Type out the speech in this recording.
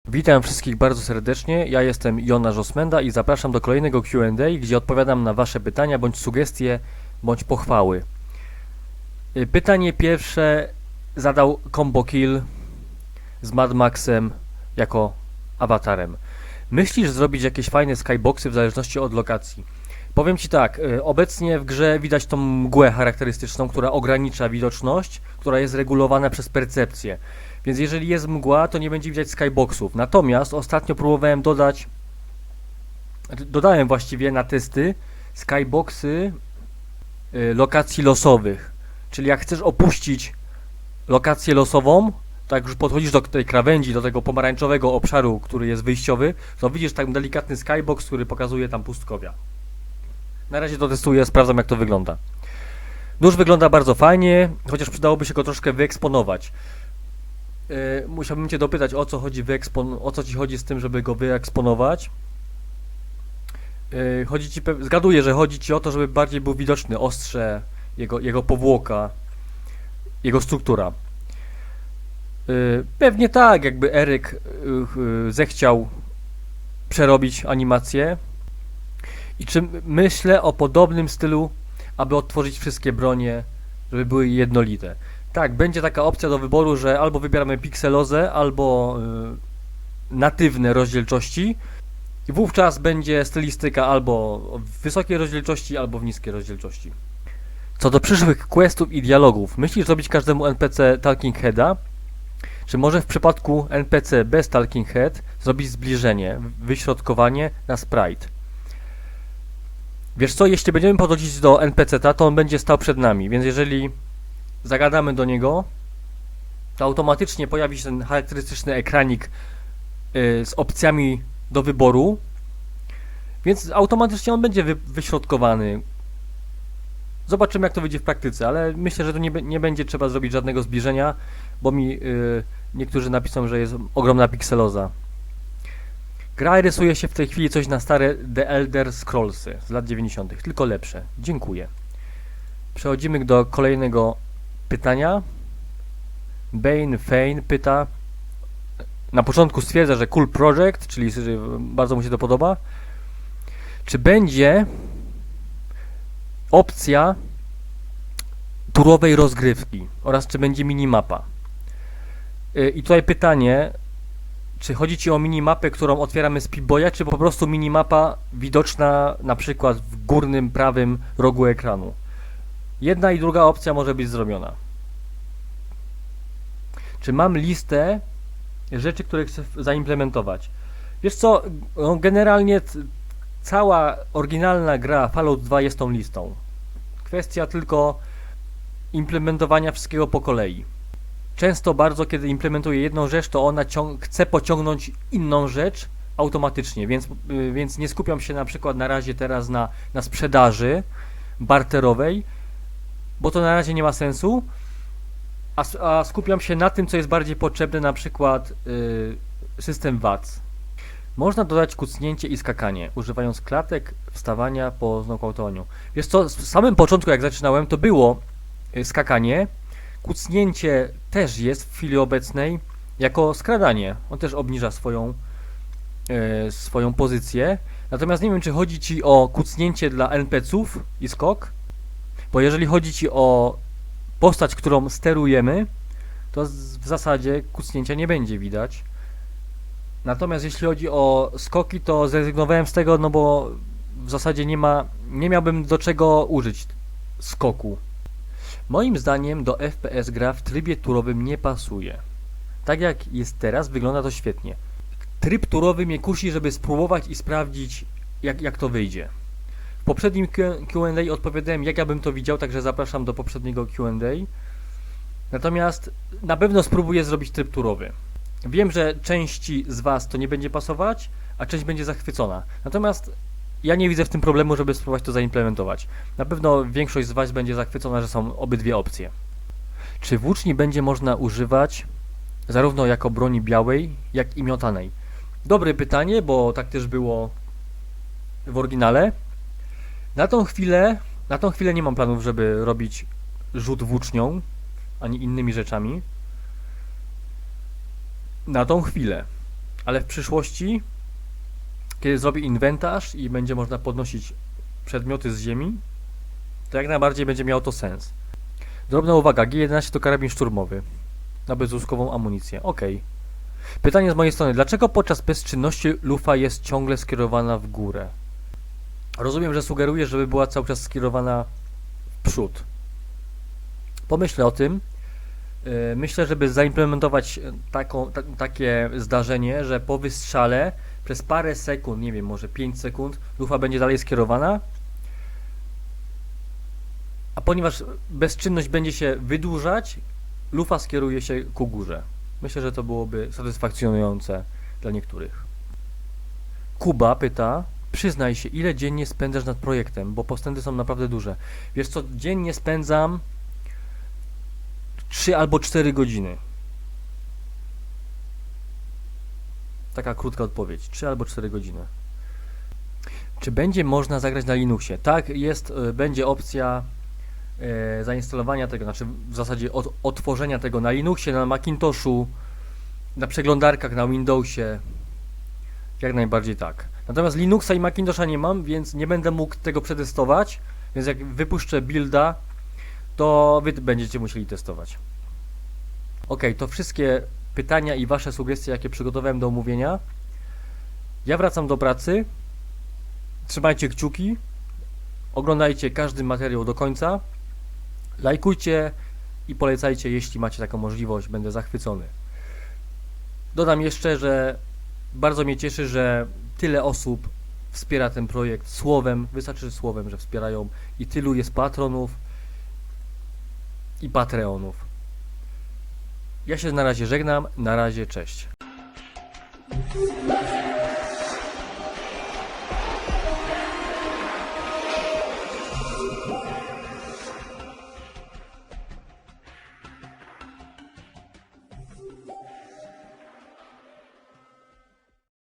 Witam wszystkich bardzo serdecznie, ja jestem Jonasz Osmenda i zapraszam do kolejnego Q&A, gdzie odpowiadam na Wasze pytania, bądź sugestie, bądź pochwały. Pytanie pierwsze zadał Combo Kill z Mad Maxem jako awatarem. Myślisz zrobić jakieś fajne skyboxy w zależności od lokacji? Powiem Ci tak, obecnie w grze widać tą mgłę charakterystyczną, która ogranicza widoczność, która jest regulowana przez percepcję. Więc jeżeli jest mgła, to nie będzie widać skyboxów. Natomiast ostatnio próbowałem dodałem właściwie na testy skyboxy lokacji losowych. Czyli jak chcesz opuścić lokację losową, tak już podchodzisz do tej krawędzi, do tego pomarańczowego obszaru, który jest wyjściowy, to widzisz tak delikatny skybox, który pokazuje tam pustkowia. Na razie to testuję, sprawdzam jak to wygląda. Nóż wygląda bardzo fajnie, chociaż przydałoby się go troszkę wyeksponować. Musiałbym Cię dopytać, o co Ci chodzi z tym, żeby go wyeksponować. Zgaduję, że chodzi Ci o to, żeby bardziej był widoczny ostrze, jego powłoka, jego struktura. Pewnie tak, jakby Eryk zechciał przerobić animację. I czy myślę o podobnym stylu, aby odtworzyć wszystkie bronie, żeby były jednolite. Tak, będzie taka opcja do wyboru, że albo wybieramy pikselozę, albo natywne rozdzielczości i wówczas będzie stylistyka albo w wysokiej rozdzielczości, albo w niskiej rozdzielczości. Co do przyszłych questów i dialogów, myślisz zrobić każdemu NPC Talking Heada? Czy może w przypadku NPC bez Talking Head zrobić zbliżenie, wyśrodkowanie na sprite? Wiesz co, jeśli będziemy podchodzić do NPC-ta, to on będzie stał przed nami, więc jeżeli zagadamy do niego, to automatycznie pojawi się ten charakterystyczny ekranik z opcjami do wyboru, więc automatycznie on będzie wyśrodkowany. Zobaczymy jak to wyjdzie w praktyce, ale myślę, że tu nie będzie trzeba zrobić żadnego zbliżenia, bo mi niektórzy napiszą, że jest ogromna pikseloza. Gra rysuje się w tej chwili coś na stare The Elder Scrollsy z lat 90., tylko lepsze. Dziękuję. Przechodzimy do kolejnego pytania. Bane Fane pyta. Na początku stwierdza, że cool project, czyli że bardzo mu się to podoba. Czy będzie opcja turowej rozgrywki oraz czy będzie minimapa? I tutaj pytanie, czy chodzi Ci o minimapę, którą otwieramy z Pip-Boya, czy po prostu minimapa widoczna na przykład w górnym prawym rogu ekranu? Jedna i druga opcja może być zrobiona. Czy mam listę rzeczy, które chcę zaimplementować? Wiesz co, no generalnie cała oryginalna gra Fallout 2 jest tą listą. Kwestia tylko implementowania wszystkiego po kolei. Często bardzo, kiedy implementuję jedną rzecz, to ona chce pociągnąć inną rzecz automatycznie, więc nie skupiam się na przykład na razie teraz na sprzedaży barterowej, bo to na razie nie ma sensu, a skupiam się na tym, co jest bardziej potrzebne, na przykład system VATS. Można dodać kucnięcie i skakanie, używając klatek wstawania po znokautowaniu. Wiesz co, w samym początku jak zaczynałem, to było skakanie. Kucnięcie też jest w chwili obecnej jako skradanie. On też obniża swoją pozycję. Natomiast nie wiem, czy chodzi Ci o kucnięcie dla NPC-ów i skok, bo jeżeli chodzi Ci o postać, którą sterujemy, to w zasadzie kucnięcia nie będzie widać. Natomiast jeśli chodzi o skoki, to zrezygnowałem z tego, no bo w zasadzie nie miałbym do czego użyć skoku. Moim zdaniem do FPS gra w trybie turowym nie pasuje. Tak jak jest teraz, wygląda to świetnie. Tryb turowy mnie kusi, żeby spróbować i sprawdzić, jak to wyjdzie. W poprzednim Q&A odpowiadałem, jak ja bym to widział, także zapraszam do poprzedniego Q&A. Natomiast na pewno spróbuję zrobić tryb turowy. Wiem, że części z Was to nie będzie pasować, a część będzie zachwycona. Natomiast ja nie widzę w tym problemu, żeby spróbować to zaimplementować. Na pewno większość z Was będzie zachwycona, że są obydwie opcje. Czy włóczni będzie można używać zarówno jako broni białej, jak i miotanej? Dobre pytanie, bo tak też było w oryginale. Na tą chwilę nie mam planów, żeby robić rzut włócznią, ani innymi rzeczami. Na tą chwilę. ale w przyszłości, kiedy zrobię inwentarz i będzie można podnosić przedmioty z ziemi, to jak najbardziej będzie miało to sens. Drobna uwaga, G11 to karabin szturmowy na bezłuskową amunicję. Ok. Pytanie z mojej strony, dlaczego podczas bezczynności lufa jest ciągle skierowana w górę? Rozumiem, że sugerujesz, żeby była cały czas skierowana w przód. Pomyślę o tym. Myślę, żeby zaimplementować takie zdarzenie, że po wystrzale przez parę sekund, nie wiem, może 5 sekund, lufa będzie dalej skierowana, a ponieważ bezczynność będzie się wydłużać, lufa skieruje się ku górze. Myślę, że to byłoby satysfakcjonujące dla niektórych. Kuba pyta, przyznaj się, ile dziennie spędzasz nad projektem, bo postępy są naprawdę duże. Wiesz co, dziennie spędzam 3 albo 4 godziny. Taka krótka odpowiedź. 3 albo 4 godziny. Czy będzie można zagrać na Linuxie? Tak, będzie opcja zainstalowania tego, znaczy w zasadzie otworzenia tego na Linuxie, na Macintoshu, na przeglądarkach, na Windowsie. Jak najbardziej tak. Natomiast Linuxa i Macintosha nie mam, więc nie będę mógł tego przetestować, więc jak wypuszczę builda, to wy będziecie musieli testować. Ok, to wszystkie pytania i wasze sugestie, jakie przygotowałem do omówienia. Ja wracam do pracy. Trzymajcie kciuki. Oglądajcie każdy materiał do końca. Lajkujcie i polecajcie, jeśli macie taką możliwość. Będę zachwycony. Dodam jeszcze, że bardzo mnie cieszy, że tyle osób wspiera ten projekt słowem. Wystarczy słowem, że wspierają, i tylu jest patronów i patreonów. Ja się na razie żegnam. Na razie, cześć.